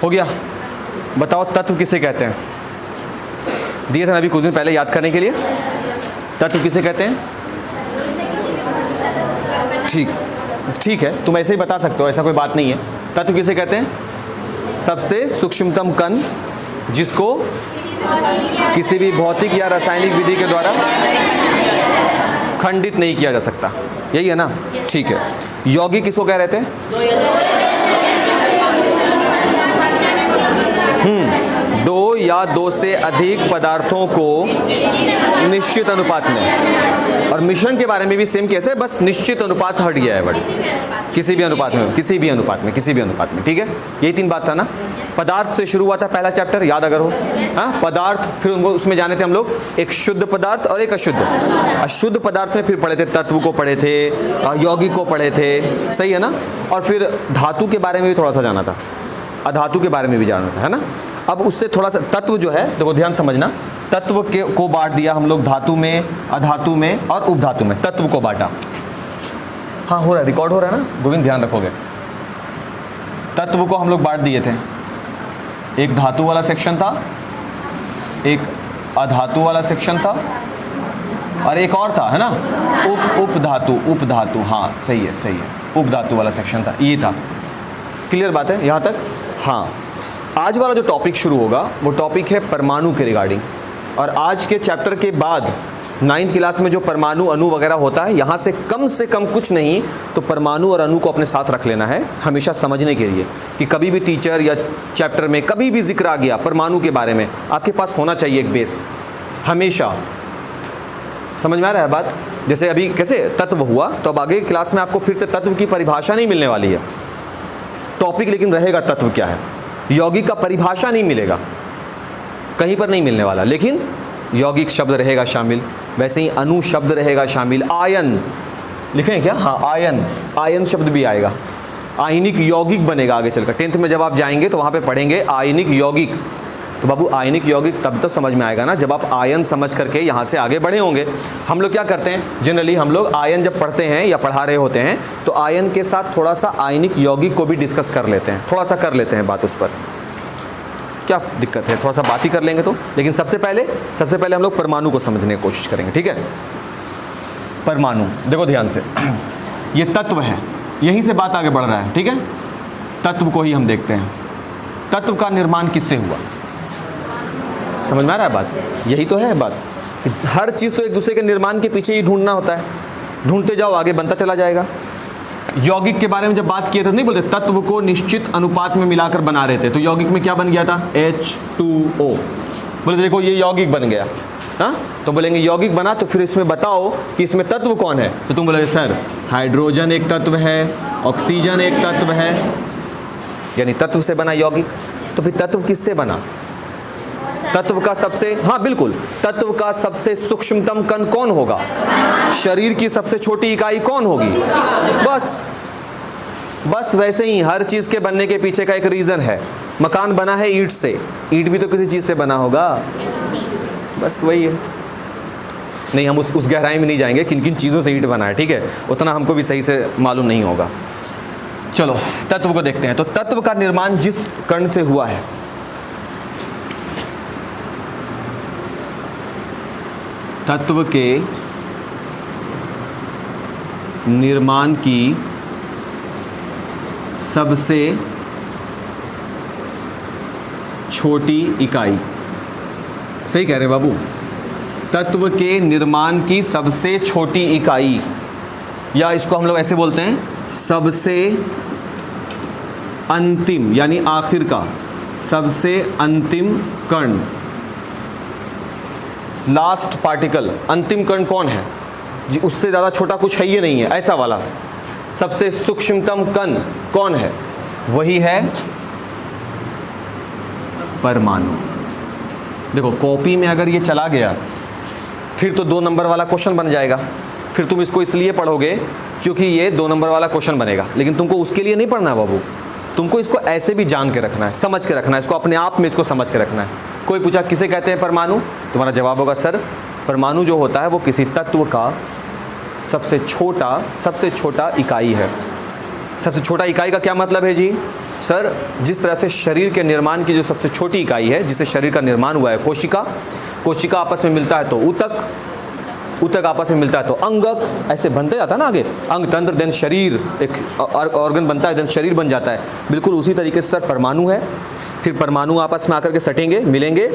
हो गया। बताओ तत्व किसे कहते हैं? दिए थे ना अभी कुछ दिन पहले याद करने के लिए। तत्व किसे कहते हैं? ठीक है, तुम ऐसे ही बता सकते हो, ऐसा कोई बात नहीं है। तत्व किसे कहते हैं? सबसे सूक्ष्मतम कण जिसको किसी भी भौतिक या रासायनिक विधि के द्वारा खंडित नहीं किया जा सकता, यही है ना? ठीक है। यौगिक किसको कह रहे थे? दो या दो से अधिक पदार्थों को निश्चित अनुपात में, और मिश्रण के बारे में भी सेम कैसे, बस निश्चित अनुपात हट गया है बड़ी, किसी भी अनुपात में, ठीक है। यही 3 बात था ना। पदार्थ से शुरू हुआ था पहला चैप्टर, याद अगर हो। हाँ, पदार्थ, फिर उनको उसमें जाने थे हम लोग एक शुद्ध पदार्थ और एक अशुद्ध पदार्थ में फिर पढ़े थे, तत्व को पढ़े थे, यौगिक को पढ़े थे, सही है ना। और फिर धातु के बारे में भी थोड़ा सा जाना था, अधातु के बारे में भी जाना था, है ना। अब उससे थोड़ा सा तत्व जो है, देखो ध्यान समझना, तत्व को बांट दिया हम लोग धातु में, अधातु में और उपधातु में, तत्व को बांटा। हाँ हो रहा है, रिकॉर्ड हो रहा है ना गोविंद, ध्यान रखोगे। तत्व को हम लोग बांट दिए थे, एक धातु वाला सेक्शन था, एक अधातु वाला सेक्शन था, और एक और था, है ना, उपधातु। हाँ सही है, उपधातु वाला सेक्शन था, ये था। क्लियर बात है यहाँ तक? हाँ। आज वाला जो टॉपिक शुरू होगा वो टॉपिक है परमाणु के रिगार्डिंग, और आज के चैप्टर के बाद 9th क्लास में जो परमाणु अणु वगैरह होता है, यहाँ से कम कुछ नहीं तो परमाणु और अणु को अपने साथ रख लेना है हमेशा समझने के लिए, कि कभी भी टीचर या चैप्टर में कभी भी जिक्र आ गया परमाणु के बारे में, आपके पास होना चाहिए एक बेस हमेशा। समझ में आ रहा है बात? जैसे अभी कैसे तत्व हुआ, तो अब आगे क्लास में आपको फिर से तत्व की परिभाषा नहीं मिलने वाली है, टॉपिक लेकिन रहेगा तत्व क्या है। यौगिक का परिभाषा नहीं मिलेगा, कहीं पर नहीं मिलने वाला, लेकिन यौगिक शब्द रहेगा शामिल, वैसे ही अणु शब्द रहेगा शामिल। आयन लिखें क्या? हाँ, आयन शब्द भी आएगा, आयनिक यौगिक बनेगा आगे चलकर। 10th में जब आप जाएंगे तो वहाँ पे पढ़ेंगे आयनिक यौगिक। तो बाबू आयनिक यौगिक तब तो समझ में आएगा ना जब आप आयन समझ करके यहाँ से आगे बढ़े होंगे। हम लोग क्या करते हैं जनरली, हम लोग आयन जब पढ़ते हैं या पढ़ा रहे होते हैं तो आयन के साथ थोड़ा सा आयनिक यौगिक को भी डिस्कस कर लेते हैं, थोड़ा सा कर लेते हैं बात उस पर। क्या दिक्कत है, थोड़ा सा बात ही कर लेंगे तो। लेकिन सबसे पहले हम लोग परमाणु को समझने की कोशिश करेंगे, ठीक है। परमाणु देखो ध्यान से, ये तत्व है, यहीं से बात आगे बढ़ रहा है, ठीक है। तत्व को ही हम देखते हैं, तत्व का निर्माण किससे हुआ, समझ में आ रहा है बात? यही तो है बात, हर चीज़ तो एक दूसरे के निर्माण के पीछे ही ढूंढना होता है, ढूंढते जाओ आगे बनता चला जाएगा। यौगिक के बारे में जब बात किए तो नहीं बोलते तत्व को निश्चित अनुपात में मिलाकर बना रहे थे, तो यौगिक में क्या बन गया था? H2O। बोले देखो ये यौगिक बन गया, हाँ, तो बोलेंगे यौगिक बना, तो फिर इसमें बताओ कि इसमें तत्व कौन है, तो तुम बोलोगे सर हाइड्रोजन एक तत्व है, ऑक्सीजन एक तत्व है, यानी तत्व से बना यौगिक। तो फिर तत्व किससे बना? तत्व का सबसे, हाँ बिल्कुल, तत्व का सबसे सूक्ष्मतम कण कौन होगा? शरीर की सबसे छोटी इकाई कौन होगी? बस वैसे ही हर चीज के बनने के पीछे का एक रीजन है। मकान बना है ईंट से, ईंट भी तो किसी चीज से बना होगा, बस वही है। नहीं, हम उस गहराई में नहीं जाएंगे किन किन चीजों से ईंट बना है, ठीक है, उतना हमको भी सही से मालूम नहीं होगा। चलो तत्व को देखते हैं। तो तत्व का निर्माण जिस कण से हुआ है, तत्व के निर्माण की सबसे छोटी इकाई, सही कह रहे बाबू, तत्व के निर्माण की सबसे छोटी इकाई, या इसको हम लोग ऐसे बोलते हैं सबसे अंतिम, यानी आखिर का सबसे अंतिम कण, लास्ट पार्टिकल। अंतिम कण कौन है जी? उससे ज़्यादा छोटा कुछ है ही नहीं है, ऐसा वाला सबसे सूक्ष्मतम कण कौन है? वही है परमाणु। देखो कॉपी में अगर ये चला गया फिर तो 2 नंबर वाला क्वेश्चन बन जाएगा, फिर तुम इसको इसलिए पढ़ोगे क्योंकि ये 2 नंबर वाला क्वेश्चन बनेगा, लेकिन तुमको उसके लिए नहीं पढ़ना है बाबू, तुमको इसको ऐसे भी जान के रखना है, समझ के रखना है, इसको अपने आप में इसको समझ के रखना है। कोई पूछा किसे कहते हैं परमाणु, तुम्हारा जवाब होगा सर परमाणु जो होता है वो किसी तत्व का सबसे छोटा इकाई है। सबसे छोटा इकाई का क्या मतलब है जी? सर जिस तरह से शरीर के निर्माण की जो सबसे छोटी इकाई है जिससे शरीर का निर्माण हुआ है कोशिका, कोशिका आपस में मिलता है तो ऊतक, ऊतक आपस में मिलता है तो अंगक, ऐसे बनते जाता है ना आगे, अंग तंत्र देन शरीर, एक ऑर्गन बनता है देन शरीर बन जाता है। बिल्कुल उसी तरीके से सर परमाणु है, फिर परमाणु आपस में आकर के सटेंगे, मिलेंगे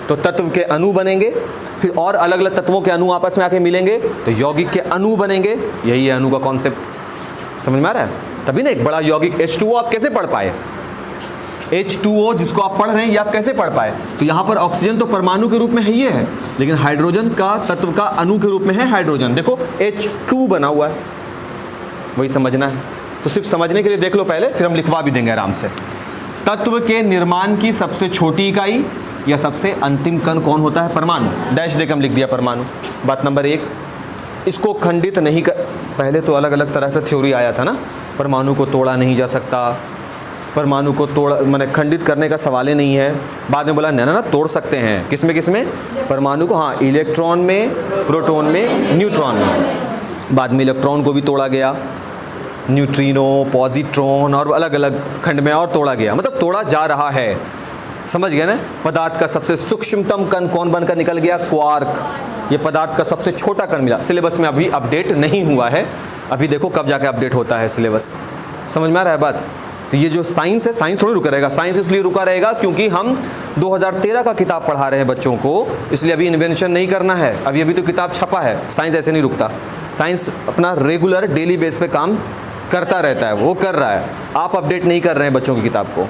तो तत्व के अणु बनेंगे, फिर और अलग अलग तत्वों के अणु आपस में आके मिलेंगे तो यौगिक के अणु बनेंगे। यही है अणु का कॉन्सेप्ट, समझ में आ रहा है? तभी ना एक बड़ा यौगिक H2O आप कैसे पढ़ पाए, H2O जिसको आप पढ़ रहे हैं ये आप कैसे पढ़ पाए? तो यहाँ पर ऑक्सीजन तो परमाणु के रूप में है ही है, लेकिन हाइड्रोजन का तत्व का अणु के रूप में है हाइड्रोजन। देखो H2 बना हुआ है, वही समझना है। तो सिर्फ समझने के लिए देख लो पहले, फिर हम लिखवा भी देंगे आराम से। तत्व के निर्माण की सबसे छोटी इकाई या सबसे अंतिम कण कौन होता है? परमाणु। डैश देकर हम लिख दिया परमाणु। बात नंबर 1, इसको खंडित नहीं कर, पहले तो अलग अलग तरह से थ्योरी आया था ना, परमाणु को तोड़ा नहीं जा सकता, परमाणु को तोड़ा मैंने खंडित करने का सवाल ही नहीं है। बाद में बोला ना ना तोड़ सकते हैं, किसमें किसमें? परमाणु को, हाँ, इलेक्ट्रॉन में, प्रोटॉन में, न्यूट्रॉन में। बाद में इलेक्ट्रॉन को भी तोड़ा गया, न्यूट्रिनो, पॉजिट्रॉन और अलग अलग खंड में और तोड़ा गया, मतलब तोड़ा जा रहा है। समझ गए ना? पदार्थ का सबसे सूक्ष्मतम कण कौन बनकर निकल गया? क्वार्क। ये पदार्थ का सबसे छोटा कण मिला। सिलेबस में अभी अपडेट नहीं हुआ है, अभी देखो कब जाके अपडेट होता है सिलेबस। समझ में आ रहा है बात? तो ये जो साइंस है, साइंस थोड़ी रुका रहेगा। साइंस इसलिए रुका रहेगा क्योंकि हम 2013 का किताब पढ़ा रहे हैं बच्चों को, इसलिए अभी इन्वेंशन नहीं करना है। अभी अभी तो किताब छपा है, साइंस ऐसे नहीं रुकता। साइंस अपना रेगुलर डेली बेस पे काम करता रहता है, वो कर रहा है। आप अपडेट नहीं कर रहे हैं बच्चों की किताब को,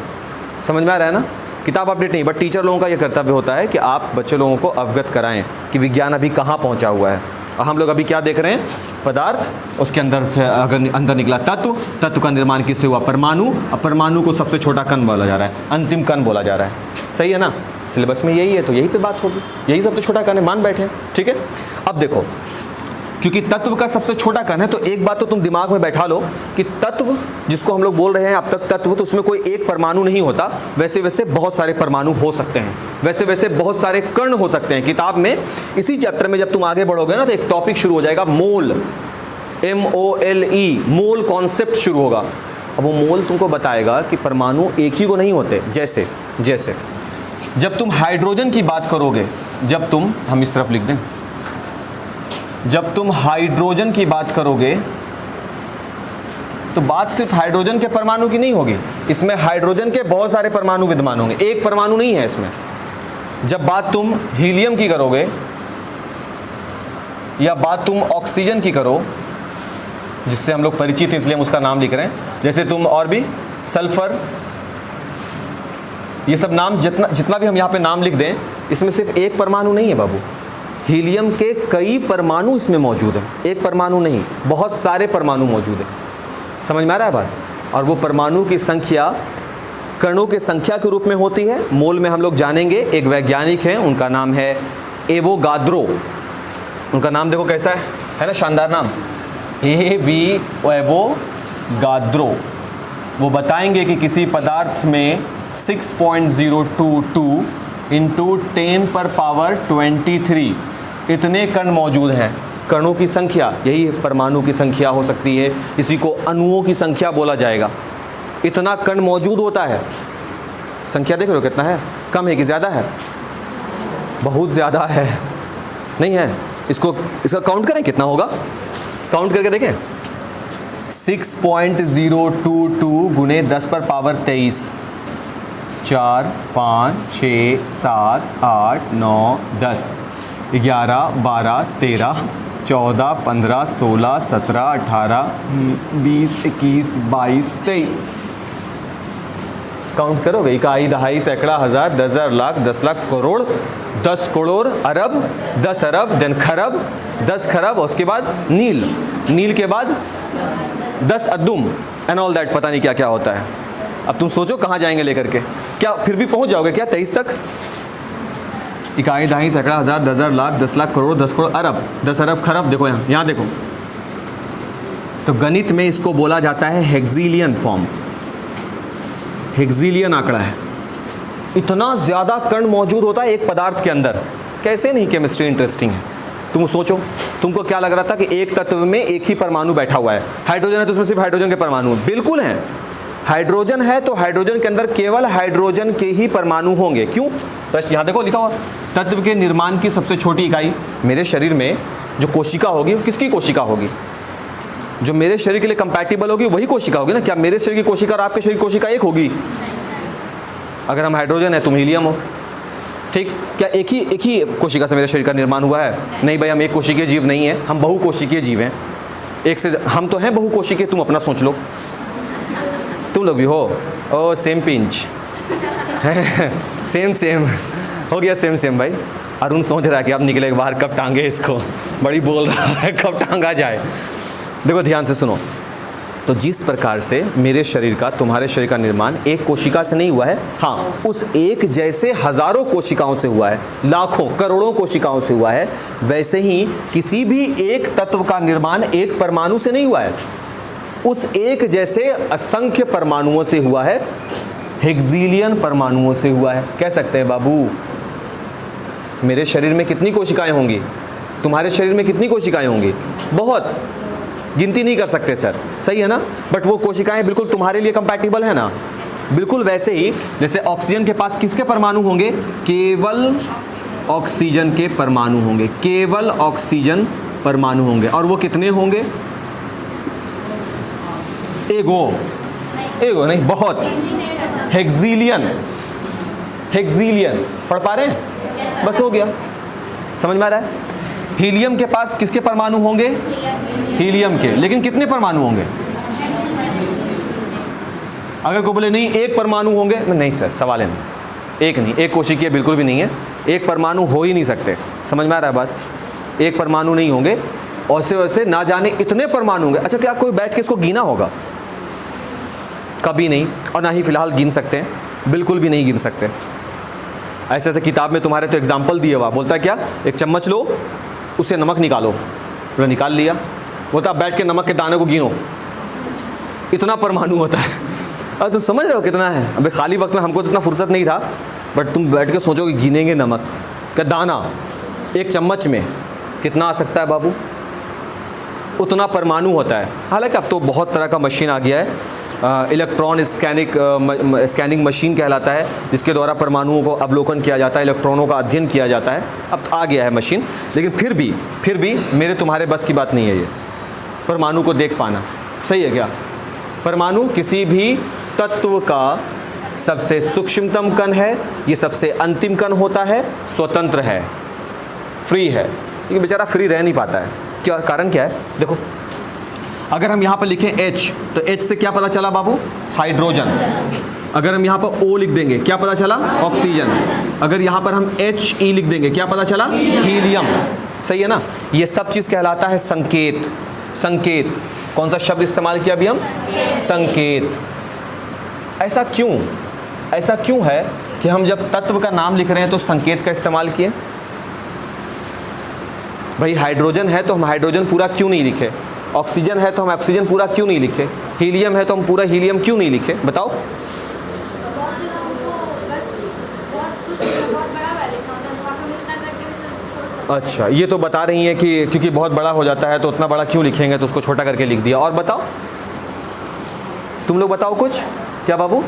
समझ में आ रहा है ना? किताब अपडेट नहीं, बट टीचर लोगों का ये कर्तव्य होता है कि आप बच्चे लोगों को अवगत कराएं कि विज्ञान अभी कहाँ पहुँचा हुआ है। और हम लोग अभी क्या देख रहे हैं? पदार्थ, उसके अंदर से अगर अंदर निकला तत्व, तत्व का निर्माण किससे हुआ? परमाणु। और परमाणु को सबसे छोटा कण बोला जा रहा है, अंतिम कण बोला जा रहा है। सही है ना? सिलेबस में यही है, तो यही पे बात होगी, यही सबसे छोटा कण है, मान बैठे। ठीक है, अब देखो, क्योंकि तत्व का सबसे छोटा कण है तो एक बात तो तुम दिमाग में बैठा लो कि तत्व जिसको हम लोग बोल रहे हैं अब तक तत्व, तो उसमें कोई एक परमाणु नहीं होता। वैसे वैसे बहुत सारे परमाणु हो सकते हैं, वैसे वैसे बहुत सारे कण हो सकते हैं। किताब में इसी चैप्टर में जब तुम आगे बढ़ोगे ना तो एक टॉपिक शुरू हो जाएगा, मोल, MOLE, मोल कॉन्सेप्ट शुरू होगा। अब वो मोल तुमको बताएगा कि परमाणु एक ही को नहीं होते। जैसे जैसे जब तुम हाइड्रोजन की बात करोगे, जब तुम, हम इस तरफ लिख दें, जब तुम हाइड्रोजन की बात करोगे तो बात सिर्फ हाइड्रोजन के परमाणु की नहीं होगी, इसमें हाइड्रोजन के बहुत सारे परमाणु विद्यमान होंगे, एक परमाणु नहीं है इसमें। जब बात तुम हीलियम की करोगे या बात तुम ऑक्सीजन की करो, जिससे हम लोग परिचित हैं इसलिए हम उसका नाम लिख रहे हैं, जैसे तुम और भी सल्फर, ये सब नाम जितना भी हम यहाँ पे नाम लिख दें, इसमें सिर्फ एक परमाणु नहीं है बाबू। हीलियम के कई परमाणु इसमें मौजूद हैं, एक परमाणु नहीं, बहुत सारे परमाणु मौजूद हैं। समझ में आ रहा है बात? और वो परमाणु की संख्या कणों के संख्या के रूप में होती है। मोल में हम लोग जानेंगे, एक वैज्ञानिक हैं, उनका नाम है एवोगाद्रो। उनका नाम देखो कैसा है ना, शानदार नाम, एवोगाद्रो। वो बताएंगे कि किसी पदार्थ में 6.022 इंटू 10⁻23 इतने कण मौजूद हैं। कणों की संख्या, यही परमाणु की संख्या हो सकती है, इसी को अणुओं की संख्या बोला जाएगा। इतना कण मौजूद होता है। संख्या देख रहे हो कितना है, कम है कि ज़्यादा है? बहुत ज़्यादा है, नहीं है? इसका काउंट करें कितना होगा, काउंट करके देखें। 6.022 गुने 10⁻23, 4, 5, 6, 7, 8, 9, 10, 11, 12, 13, 14, 15, 16, 17, 18, 20, 21, 22, 23। काउंट करोगे, इकाई, दहाई, सैकड़ा, हज़ार, 10,000, लाख, 10 लाख, करोड़, 10 करोड़, अरब, 10 अरब, देन खरब, 10 खरब, उसके बाद नील, नील के बाद 10 अद्दुम एंड ऑल दैट, पता नहीं क्या क्या होता है। अब तुम सोचो कहाँ जाएंगे लेकर के, क्या फिर भी पहुँच जाओगे क्या 23 तक? इकाई, दहाई, सैकड़ा, हज़ार, 10,000, लाख, 10 लाख, करोड़, 10 करोड़, अरब, 10 अरब, खरब। देखो यहाँ देखो, तो गणित में इसको बोला जाता है हेक्सिलियन फॉर्म, हेक्सिलियन आंकड़ा है। इतना ज़्यादा कण मौजूद होता है एक पदार्थ के अंदर। कैसे नहीं केमिस्ट्री इंटरेस्टिंग है। तुम सोचो, तुमको क्या लग रहा था कि एक तत्व में एक ही परमाणु बैठा हुआ है, हाइड्रोजन है तो उसमें सिर्फ हाइड्रोजन के परमाणु बिल्कुल हैं। हाइड्रोजन है तो हाइड्रोजन के अंदर केवल हाइड्रोजन के ही परमाणु होंगे। क्यों? तो यहाँ देखो लिखा हुआ, तत्व के निर्माण की सबसे छोटी इकाई। मेरे शरीर में जो कोशिका होगी वो किसकी कोशिका होगी? जो मेरे शरीर के लिए कंपैटिबल होगी वही कोशिका होगी ना। क्या मेरे शरीर की कोशिका और आपके शरीर की कोशिका एक होगी? अगर हम हाइड्रोजन है तुम हीलियम हो, ठीक। क्या एक ही कोशिका से मेरे शरीर का निर्माण हुआ है? नहीं भाई, हम एक कोशिकीय जीव नहीं है, हम बहुकोशिकीय जीव हैं। एक से हम तो हैं बहुकोशिकीय, तुम अपना सोच लो, तुम लोग भी हो। ओ सेम पिंच सेम हो गया, सेम भाई। अरुण सोच रहा है कि अब निकले बाहर कब टांगे इसको, बड़ी बोल रहा है कब टांगा जाए। देखो ध्यान से सुनो, तो जिस प्रकार से मेरे शरीर का तुम्हारे शरीर का निर्माण एक कोशिका से नहीं हुआ है, हाँ उस एक जैसे हजारों कोशिकाओं से हुआ है, लाखों करोड़ों कोशिकाओं से हुआ है, वैसे ही किसी भी एक तत्व का निर्माण एक परमाणु से नहीं हुआ है, उस एक जैसे असंख्य परमाणुओं से हुआ है, हेक्सिलियन परमाणुओं से हुआ है। कह सकते हैं बाबू मेरे शरीर में कितनी कोशिकाएं होंगी, तुम्हारे शरीर में कितनी कोशिकाएं होंगी? बहुत, गिनती नहीं कर सकते सर, सही है ना। बट वो कोशिकाएं बिल्कुल तुम्हारे लिए कंपैटिबल है ना। बिल्कुल वैसे ही जैसे ऑक्सीजन के पास किसके परमाणु होंगे? केवल ऑक्सीजन के परमाणु होंगे, केवल ऑक्सीजन परमाणु होंगे। और वो कितने होंगे? एगो नहीं, बहुत। हेक्सिलियन पढ़ पा रहे हैं? बस हो गया, समझ में आ रहा है। हीलियम के पास किसके परमाणु होंगे? हीलियम के, लेकिन कितने परमाणु होंगे? अगर कोई बोले नहीं एक परमाणु होंगे, नहीं सर सवाल है नहीं, एक नहीं, एक कोशिकीय बिल्कुल भी नहीं है, एक परमाणु हो ही नहीं सकते। समझ में आ रहा है बात? एक परमाणु नहीं होंगे, ऐसे वैसे ना जाने इतने परमाणु होंगे। अच्छा, क्या कोई बैठ के इसको गिना होगा? कभी नहीं, और ना ही फिलहाल गिन सकते हैं, बिल्कुल भी नहीं गिन सकते। ऐसे ऐसे किताब में तुम्हारे तो एग्जाम्पल दिए हुआ, बोलता है क्या, एक चम्मच लो उससे नमक निकालो, बोला निकाल लिया, बोलता आप बैठ के नमक के दाने को गिनो, इतना परमाणु होता है। अब तुम समझ रहे हो कितना है? अबे खाली वक्त में हमको तो इतना फुर्सत नहीं था, बट तुम बैठ के सोचो कि गिनेंगे नमक का दाना एक चम्मच में कितना आ सकता है बाबू, उतना परमाणु होता है। हालांकि अब तो बहुत तरह का मशीन आ गया है, इलेक्ट्रॉन स्कैनिंग मशीन कहलाता है, जिसके द्वारा परमाणुओं को अवलोकन किया जाता है, इलेक्ट्रॉनों का अध्ययन किया जाता है। अब आ गया है मशीन, लेकिन फिर भी मेरे तुम्हारे बस की बात नहीं है ये परमाणु को देख पाना, सही है क्या? परमाणु किसी भी तत्व का सबसे सूक्ष्मतम कण है, ये सबसे अंतिम कण होता है, स्वतंत्र है, फ्री है। ये बेचारा फ्री रह नहीं पाता है, क्या कारण क्या है? देखो अगर हम यहाँ पर लिखें H, तो H से क्या पता चला बाबू? हाइड्रोजन। अगर हम यहाँ पर O लिख देंगे, क्या पता चला? ऑक्सीजन। अगर यहाँ पर हम He लिख देंगे, क्या पता चला? हीलियम। सही है ना। ये सब चीज़ कहलाता है संकेत। संकेत कौन सा शब्द इस्तेमाल किया अभी हम? संकेत। ऐसा क्यों है कि हम जब तत्व का नाम लिख रहे हैं तो संकेत का इस्तेमाल किए? भाई हाइड्रोजन है तो हम हाइड्रोजन पूरा क्यों नहीं लिखे? ऑक्सीजन है तो हम ऑक्सीजन पूरा क्यों नहीं लिखे? हीलियम है तो हम पूरा हीलियम क्यों नहीं लिखे? बताओ। अच्छा, ये तो बता रही हैं कि क्योंकि बहुत बड़ा हो जाता है तो उतना बड़ा क्यों लिखेंगे, तो उसको छोटा करके लिख दिया। और बताओ, तुम लोग बताओ कुछ। क्या बाबू?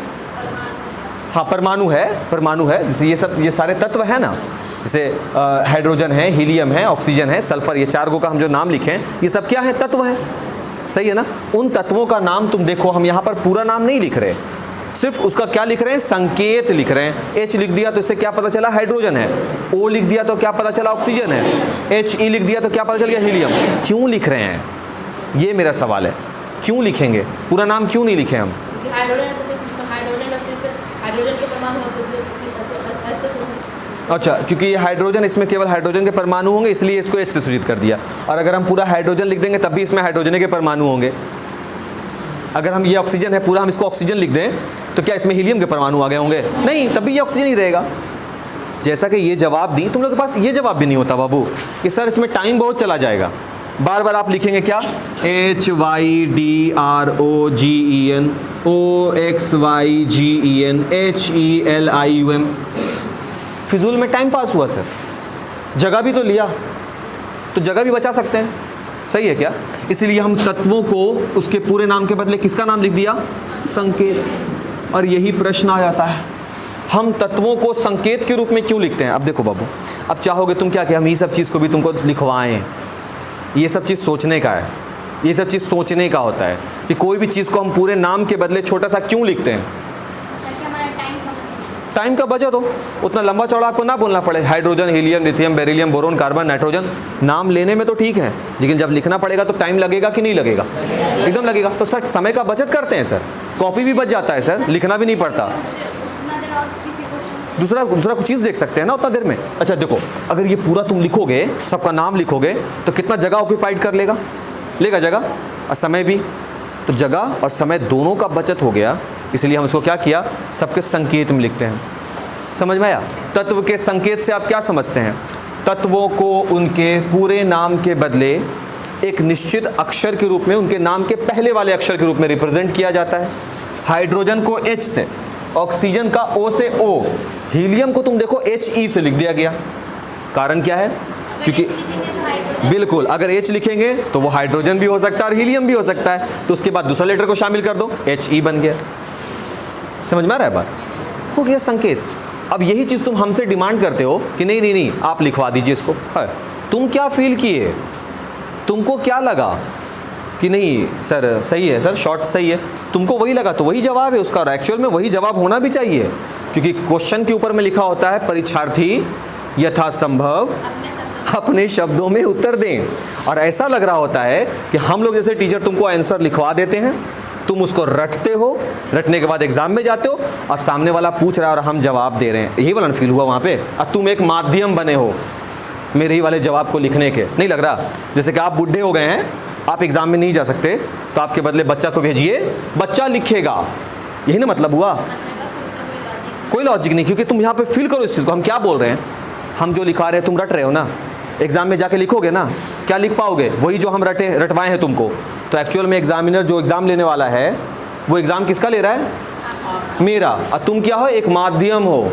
हाँ, परमाणु है। जैसे ये सारे तत्व है ना, जैसे हाइड्रोजन है, हीलियम है, ऑक्सीजन है, सल्फर, ये चार गो का हम जो नाम लिखे हैं, ये सब क्या है? तत्व है। सही है ना। उन तत्वों का नाम तुम देखो, हम यहाँ पर पूरा नाम नहीं लिख रहे, सिर्फ उसका क्या लिख रहे हैं? संकेत लिख रहे हैं। H लिख दिया तो इससे क्या पता चला? हाइड्रोजन है। O लिख दिया तो क्या पता चला? ऑक्सीजन है। He लिख दिया तो क्या पता चल गया? हीलियम। क्यों लिख रहे हैं? ये मेरा सवाल है। क्यों लिखेंगे? पूरा नाम क्यों नहीं लिखे हम? अच्छा, क्योंकि ये हाइड्रोजन, इसमें केवल हाइड्रोजन के परमाणु होंगे, इसलिए इसको H से सूचित कर दिया। और अगर हम पूरा हाइड्रोजन लिख देंगे तब भी इसमें हाइड्रोजन के परमाणु होंगे। अगर हम ये ऑक्सीजन है पूरा, हम इसको ऑक्सीजन लिख दें तो क्या इसमें हीलियम के परमाणु आ गए होंगे? नहीं, तब भी ये ऑक्सीजन ही रहेगा। जैसा कि ये जवाब दी, तुम लोग के पास ये जवाब भी नहीं होता बाबू कि सर इसमें टाइम बहुत चला जाएगा। बार बार आप लिखेंगे क्या? HYDROGEN OXYGEN HELIUM। फिजूल में टाइम पास हुआ सर। जगह भी तो लिया, तो जगह भी बचा सकते हैं। सही है क्या? इसलिए हम तत्वों को उसके पूरे नाम के बदले किसका नाम लिख दिया? संकेत। और यही प्रश्न आ जाता है, हम तत्वों को संकेत के रूप में क्यों लिखते हैं? अब देखो बाबू, अब चाहोगे तुम क्या कि हम ये सब चीज़ को भी तुमको लिखवाएं? ये सब चीज़ सोचने का है, ये सब चीज़ सोचने का होता है कि कोई भी चीज़ को हम पूरे नाम के बदले छोटा सा क्यों लिखते हैं? टाइम का बचत हो, उतना लंबा चौड़ा आपको ना बोलना पड़े। Hydrogen, helium, lithium, beryllium, boron, carbon, nitrogen, नाम लेने में तो ठीक है, लेकिन जब लिखना पड़ेगा तो टाइम लगेगा कि नहीं लगेगा? एकदम लगेगा। तो सर समय का बचत करते हैं सर, कॉपी भी बच जाता है सर, लिखना भी नहीं पड़ता। दूसरा कुछ चीज़ देख सकते हैं ना उतना देर में। अच्छा देखो, अगर ये पूरा तुम लिखोगे, सबका नाम लिखोगे, तो कितना जगह ऑक्यूपाइड कर लेगा? लेगा जगह और समय भी। तो जगह और समय दोनों का बचत हो गया, इसलिए हम इसको क्या किया? सबके संकेत में लिखते हैं। समझ में आया? तत्व के संकेत से आप क्या समझते हैं? तत्वों को उनके पूरे नाम के बदले एक निश्चित अक्षर के रूप में, उनके नाम के पहले वाले अक्षर के रूप में रिप्रेजेंट किया जाता है। हाइड्रोजन को H से, ऑक्सीजन का O से O, हीलियम को तुम देखो HE से लिख दिया गया। कारण क्या है? क्योंकि बिल्कुल, अगर H लिखेंगे तो वो हाइड्रोजन भी हो सकता है और हीलियम भी हो सकता है, तो उसके बाद दूसरा लेटर को शामिल कर दो, HE बन गया। समझ में आ रहा है बात? हो गया संकेत। अब यही चीज़ तुम हमसे डिमांड करते हो कि नहीं नहीं नहीं आप लिखवा दीजिए इसको। है, तुम क्या फील किए? तुमको क्या लगा कि नहीं सर सही है, सर शॉर्ट सही है, तुमको वही लगा तो वही जवाब है उसका, और एक्चुअल में वही जवाब होना भी चाहिए, क्योंकि क्वेश्चन के ऊपर में लिखा होता है परीक्षार्थी यथासंभव अपने शब्दों में उत्तर दें। और ऐसा लग रहा होता है कि हम लोग जैसे टीचर तुमको आंसर लिखवा देते हैं, तुम उसको रटते हो, रटने के बाद एग्जाम में जाते हो और सामने वाला पूछ रहा है और हम जवाब दे रहे हैं। यही वाला फील हुआ वहाँ पे। और तुम एक माध्यम बने हो मेरे ही वाले जवाब को लिखने के। नहीं लग रहा? जैसे कि आप बूढ़े हो गए हैं, आप एग्जाम में नहीं जा सकते, तो आपके बदले बच्चा को भेजिए, बच्चा लिखेगा। यही ना मतलब हुआ? कोई लॉजिक नहीं, क्योंकि तुम यहाँ पे फील करो इस चीज़ को। हम क्या बोल रहे हैं? हम जो लिखा रहे हैं तुम रट रहे हो ना, एग्जाम में जाके लिखोगे ना, क्या लिख पाओगे? वही जो हम रटवाए हैं तुमको। तो एक्चुअल में एग्जामिनर जो एग्ज़ाम लेने वाला है, वो एग्ज़ाम किसका ले रहा है? मेरा। और तुम क्या हो? एक माध्यम हो,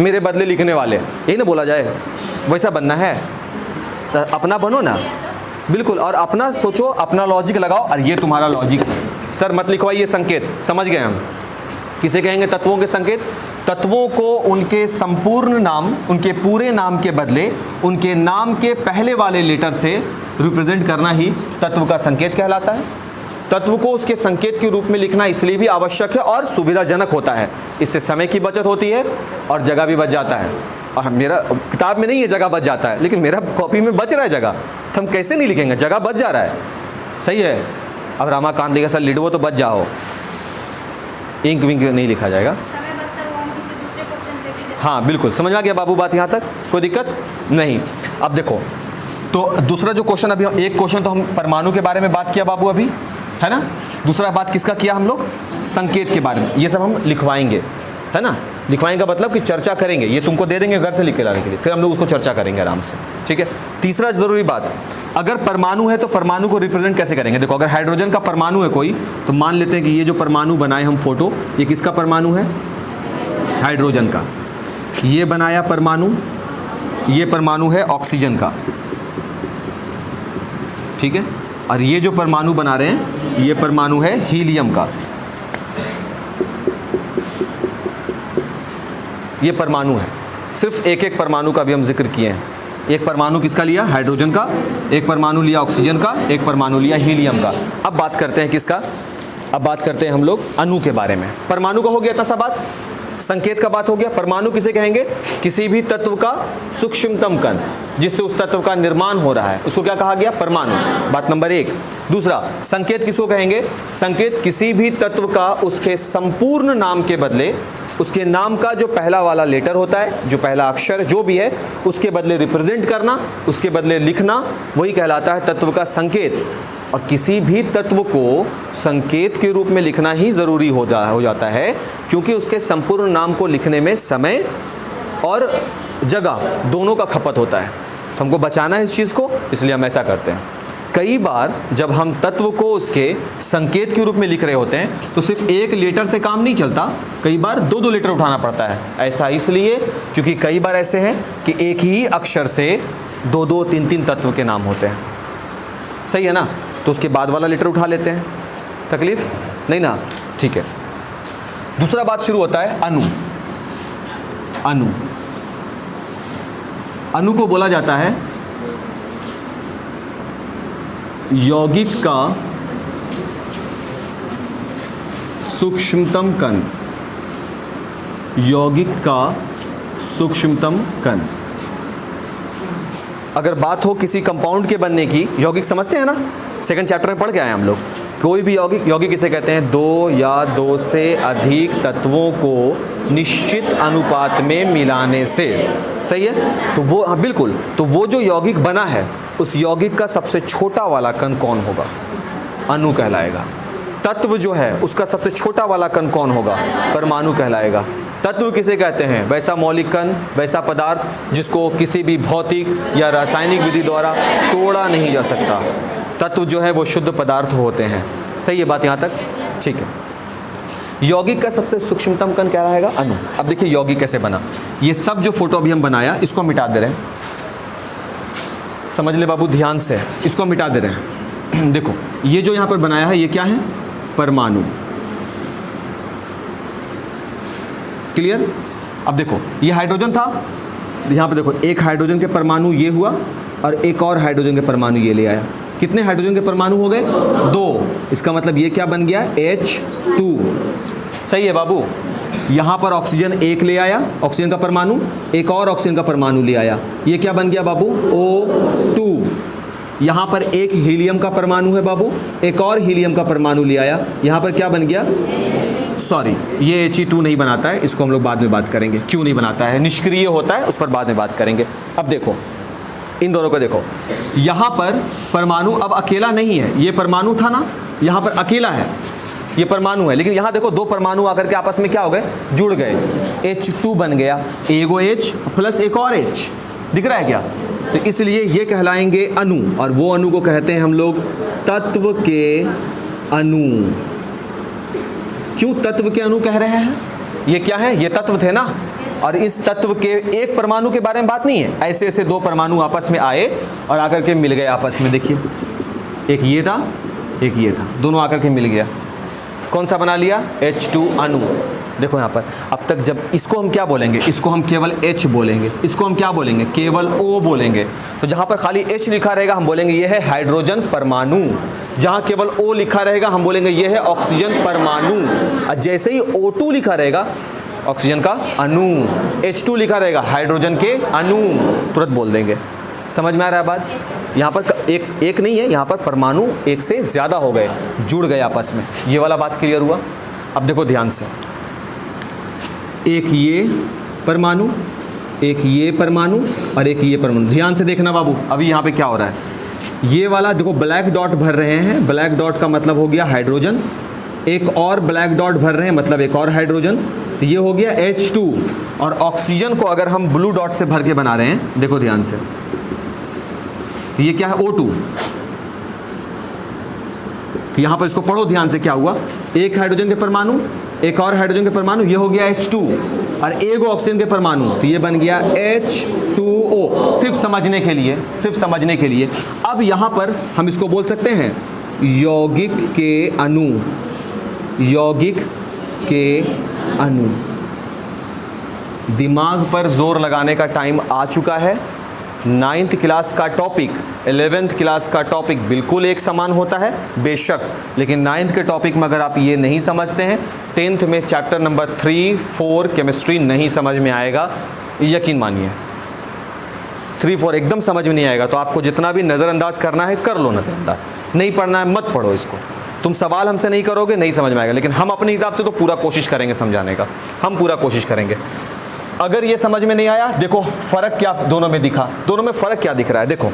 मेरे बदले लिखने वाले। यही ना बोला जाए? वैसा बनना है तो अपना बनो ना, बिल्कुल, और अपना सोचो, अपना लॉजिक लगाओ। और ये तुम्हारा लॉजिक है। सर मत लिखवाइए संकेत, समझ गए हम। किसे कहेंगे तत्वों के संकेत? तत्वों को उनके संपूर्ण नाम, उनके पूरे नाम के बदले उनके नाम के पहले वाले लेटर से रिप्रेजेंट करना ही तत्व का संकेत कहलाता है। तत्व को उसके संकेत के रूप में लिखना इसलिए भी आवश्यक है और सुविधाजनक होता है। इससे समय की बचत होती है और जगह भी बच जाता है। और मेरा किताब में नहीं है जगह बच जाता है, लेकिन मेरा कॉपी में बच रहा है जगह, तो हम कैसे नहीं लिखेंगे? जगह बच जा रहा है, सही है। अब रामाकांत देगा सर लिडवो तो बच जाओ, इंक विंक नहीं लिखा जाएगा। हाँ बिल्कुल, समझ में आ गया बाबू बात? यहाँ तक कोई दिक्कत नहीं। अब देखो, तो दूसरा जो क्वेश्चन, अभी एक क्वेश्चन तो हम परमाणु के बारे में बात किया बाबू अभी, है ना? दूसरा बात किसका किया हम लोग? संकेत के बारे में। ये सब हम लिखवाएंगे, है ना? लिखवाएंगे का मतलब कि चर्चा करेंगे, ये तुमको दे देंगे घर से लिख के लाने के लिए, फिर हम लोग उसको चर्चा करेंगे आराम से, ठीक है? तीसरा जरूरी बात, अगर परमाणु है तो परमाणु को रिप्रेजेंट कैसे करेंगे? देखो, अगर हाइड्रोजन का परमाणु है कोई, तो मान लेते हैं कि ये जो परमाणु बनाए हम फोटो, ये किसका परमाणु है? हाइड्रोजन का। ये बनाया परमाणु, ये परमाणु है ऑक्सीजन का, ठीक है? और ये जो परमाणु बना रहे हैं, ये परमाणु है हीलियम का। ये परमाणु है, सिर्फ एक एक परमाणु का भी हम जिक्र किए हैं। एक परमाणु किसका लिया? हाइड्रोजन का। एक परमाणु लिया ऑक्सीजन का। एक परमाणु लिया हीलियम का। अब बात करते हैं किसका? अब बात करते हैं हम लोग अणु के बारे में। परमाणु का हो गया था सब बात, संकेत का बात हो गया। परमाणु किसे कहेंगे? किसी भी तत्व का सूक्ष्मतम कण जिससे उस तत्व का निर्माण हो रहा है, उसको क्या कहा गया? परमाणु। बात नंबर एक। दूसरा, संकेत किसको कहेंगे? संकेत किसी भी तत्व का उसके संपूर्ण नाम के बदले उसके नाम का जो पहला वाला लेटर होता है, जो पहला अक्षर जो भी है, उसके बदले रिप्रेजेंट करना, उसके बदले लिखना, वही कहलाता है तत्व का संकेत। और किसी भी तत्व को संकेत के रूप में लिखना ही ज़रूरी हो जाता है, क्योंकि उसके संपूर्ण नाम को लिखने में समय और जगह दोनों का खपत होता है। तो हमको बचाना है इस चीज़ को, इसलिए हम ऐसा करते हैं। कई बार जब हम तत्व को उसके संकेत के रूप में लिख रहे होते हैं, तो सिर्फ एक लेटर से काम नहीं चलता, कई बार दो दो लेटर उठाना पड़ता है। ऐसा इसलिए क्योंकि कई बार ऐसे हैं कि एक ही अक्षर से दो दो तीन तीन तत्व के नाम होते हैं। सही है ना, तो उसके बाद वाला लेटर उठा लेते हैं, तकलीफ नहीं ना, ठीक है। दूसरा बात शुरू होता है अणु। अणु, अणु को बोला जाता है यौगिक का सूक्ष्मतम कण। यौगिक का सूक्ष्मतम कण। अगर बात हो किसी कंपाउंड के बनने की, यौगिक समझते हैं ना, सेकंड चैप्टर में पढ़ के आए हम लोग। कोई भी यौगिक, यौगिक किसे कहते हैं? दो या दो से अधिक तत्वों को निश्चित अनुपात में मिलाने से। सही है, तो वो, हाँ बिल्कुल, तो वो जो यौगिक बना है उस यौगिक का सबसे छोटा वाला कण कौन होगा? अणु कहलाएगा। तत्व जो है उसका सबसे छोटा वाला कण कौन होगा? परमाणु कहलाएगा। तत्व किसे कहते हैं? वैसा मौलिक कण, वैसा पदार्थ जिसको किसी भी भौतिक या रासायनिक विधि द्वारा तोड़ा नहीं जा सकता। तत्व जो है वो शुद्ध पदार्थ होते हैं। सही है बात यहाँ तक? ठीक है। यौगिक का सबसे सूक्ष्मतम कण क्या रहेगा? अणु। अब देखिए यौगिक कैसे बना। ये सब जो फोटो अभी हम बनाया इसको मिटा दे रहे हैं, समझ ले बाबू ध्यान से, इसको मिटा दे रहे हैं। देखो ये जो यहाँ पर बनाया है ये क्या है? परमाणु। क्लियर? अब देखो ये हाइड्रोजन था, यहाँ पे देखो एक हाइड्रोजन के परमाणु ये हुआ और एक और हाइड्रोजन के परमाणु ये ले आया। कितने हाइड्रोजन के परमाणु हो गए? 2। इसका मतलब ये क्या बन गया? H2। सही है बाबू। यहाँ पर ऑक्सीजन एक ले आया, ऑक्सीजन का परमाणु, एक और ऑक्सीजन का परमाणु ले आया, ये क्या बन गया बाबू? O2। यहाँ पर एक हीलियम का परमाणु है बाबू, एक और हीलियम का परमाणु ले आया, यहाँ पर क्या बन गया? सॉरी, ये He2 नहीं बनाता है, इसको हम लोग बाद में बात करेंगे क्यों नहीं बनाता है, निष्क्रिय होता है, उस पर बाद में बात करेंगे। अब देखो इन दोनों को देखो, यहाँ पर परमाणु अब अकेला नहीं है, ये परमाणु था ना, यहाँ पर अकेला है, ये परमाणु है, लेकिन यहाँ देखो दो परमाणु आकर के आपस में क्या हो गए? जुड़ गए, H2 बन गया, एगो H प्लस एक और H, दिख रहा है क्या? तो इसलिए ये कहलाएंगे अणु, और वो अणु को कहते हैं हम लोग तत्व के अणु। क्यों तत्व के अणु कह रहे हैं? ये क्या है? ये तत्व थे ना, और इस तत्व के एक परमाणु के बारे में बात नहीं है, ऐसे ऐसे दो परमाणु आपस में आए और आकर के मिल गए आपस में। देखिए एक ये था, एक ये था, दोनों आकर के मिल गया, कौन सा बना लिया? H2 अणु। देखो यहाँ पर अब तक जब इसको हम क्या बोलेंगे? इसको हम केवल H बोलेंगे, इसको हम क्या बोलेंगे? केवल O बोलेंगे। तो जहाँ पर खाली H लिखा रहेगा हम बोलेंगे ये है हाइड्रोजन परमाणु, जहाँ केवल O लिखा रहेगा हम बोलेंगे ये है ऑक्सीजन परमाणु, और जैसे ही O2 लिखा रहेगा ऑक्सीजन का अणु, H2 लिखा रहेगा हाइड्रोजन के अणु, तुरंत बोल देंगे। समझ में आ रहा है बात? यहाँ पर एक नहीं है, यहाँ पर परमाणु एक से ज़्यादा हो गए, जुड़ गए आपस में, ये वाला बात क्लियर हुआ? अब देखो ध्यान से, एक ये परमाणु, एक ये परमाणु और एक ये परमाणु, ध्यान से देखना बाबू। अभी यहाँ पे क्या हो रहा है? ये वाला देखो ब्लैक डॉट भर रहे हैं, ब्लैक डॉट का मतलब हो गया हाइड्रोजन, एक और ब्लैक डॉट भर रहे हैं मतलब एक और हाइड्रोजन, तो ये हो गया H2। और ऑक्सीजन को अगर हम ब्लू डॉट से भर के बना रहे हैं, देखो ध्यान से, तो ये क्या है? O2। तो यहाँ पर इसको पढ़ो ध्यान से, क्या हुआ? एक हाइड्रोजन के परमाणु, एक और हाइड्रोजन के परमाणु, ये हो गया H2, और एक ऑक्सीजन के परमाणु, तो ये बन गया H2O। सिर्फ समझने के लिए, सिर्फ समझने के लिए। अब यहाँ पर हम इसको बोल सकते हैं यौगिक के अणु, यौगिक के अणु। दिमाग पर जोर लगाने का टाइम आ चुका है। 9th क्लास का टॉपिक 11th क्लास का टॉपिक बिल्कुल एक समान होता है बेशक, लेकिन 9th के टॉपिक में अगर आप ये नहीं समझते हैं, 10th में चैप्टर नंबर 3, 4 केमिस्ट्री नहीं समझ में आएगा, यकीन मानिए। 3, 4 एकदम समझ में नहीं आएगा, तो आपको जितना भी नज़रअंदाज करना है कर लो नज़रअंदाज, नहीं पढ़ना है मत पढ़ो इसको। तुम सवाल हमसे नहीं करोगे, नहीं समझ में आएगा, लेकिन हम अपने हिसाब से तो पूरा कोशिश करेंगे समझाने का, हम पूरा कोशिश करेंगे। अगर ये समझ में नहीं आया, देखो फ़र्क क्या दोनों में दिखा, दोनों में फ़र्क क्या दिख रहा है। देखो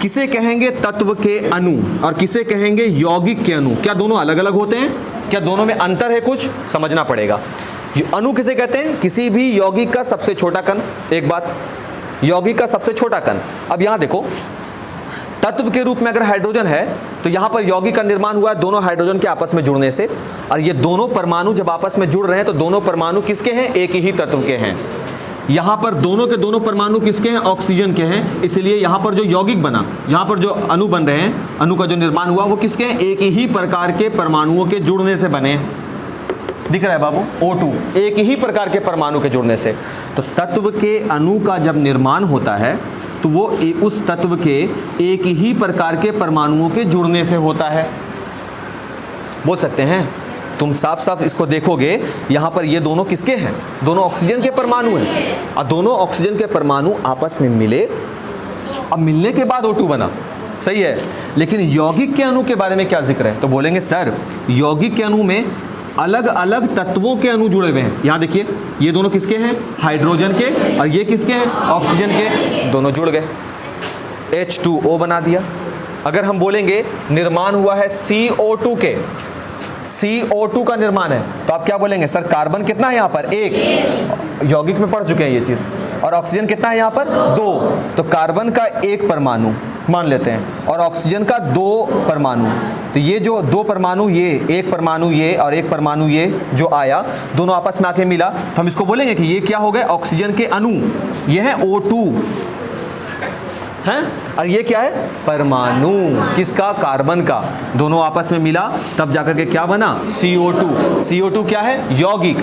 किसे कहेंगे तत्व के अणु और किसे कहेंगे यौगिक के अणु? क्या दोनों अलग अलग होते हैं? क्या दोनों में अंतर है? कुछ समझना पड़ेगा। अणु किसे कहते हैं? किसी भी यौगिक का सबसे छोटा कण। एक बात, यौगिक का सबसे छोटा कण। अब यहाँ देखो, तत्व के रूप में अगर हाइड्रोजन है तो यहाँ पर यौगिक का निर्माण हुआ है दोनों हाइड्रोजन के आपस में जुड़ने से, और ये दोनों परमाणु जब आपस में जुड़ रहे हैं तो दोनों परमाणु किसके हैं? एक ही तत्व के हैं। यहां पर दोनों के दोनों परमाणु किसके हैं? ऑक्सीजन के हैं, इसलिए यहां पर जो यौगिक बना, यहां पर जो अणु बन रहे हैं, अणु का जो निर्माण हुआ वो किसके हैं? एक ही प्रकार के परमाणुओं के जुड़ने से बने। दिख रहा है बाबू? O2 एक ही प्रकार के परमाणु के जुड़ने से। तो तत्व के अणु का जब निर्माण होता है तो वो उस तत्व के एक ही प्रकार के परमाणुओं के जुड़ने से होता है। बोल सकते हैं? तुम साफ साफ इसको देखोगे, यहां पर ये दोनों किसके हैं? दोनों ऑक्सीजन के परमाणु हैं, और दोनों ऑक्सीजन के परमाणु आपस में मिले, अब मिलने के बाद O2 बना। सही है, लेकिन यौगिक के अणु के बारे में क्या जिक्र है? तो बोलेंगे सर यौगिक के अणु में अलग अलग तत्वों के अणु जुड़े हुए हैं। यहां देखिए, ये दोनों किसके हैं? हाइड्रोजन के, और ये किसके हैं? ऑक्सीजन के। दोनों जुड़ गए, H2O बना दिया। अगर हम बोलेंगे निर्माण हुआ है CO2 के, CO2 का निर्माण है, तो आप क्या बोलेंगे? सर कार्बन कितना है यहाँ पर? 1, यौगिक में पढ़ चुके हैं ये चीज। और ऑक्सीजन कितना है यहाँ पर? 2। तो कार्बन का 1 परमाणु मान लेते हैं, और ऑक्सीजन का 2 परमाणु। तो ये जो 2 परमाणु, ये 1 परमाणु ये और 1 परमाणु ये जो आया, दोनों आपस में आके मिला, तो हम इसको बोलेंगे कि ये क्या हो गए? ऑक्सीजन के अणु। ये है O2 हैं, और ये क्या है? परमाणु। किसका? कार्बन का। दोनों आपस में मिला, तब जाकर के क्या बना? CO2। CO2 क्या है? यौगिक।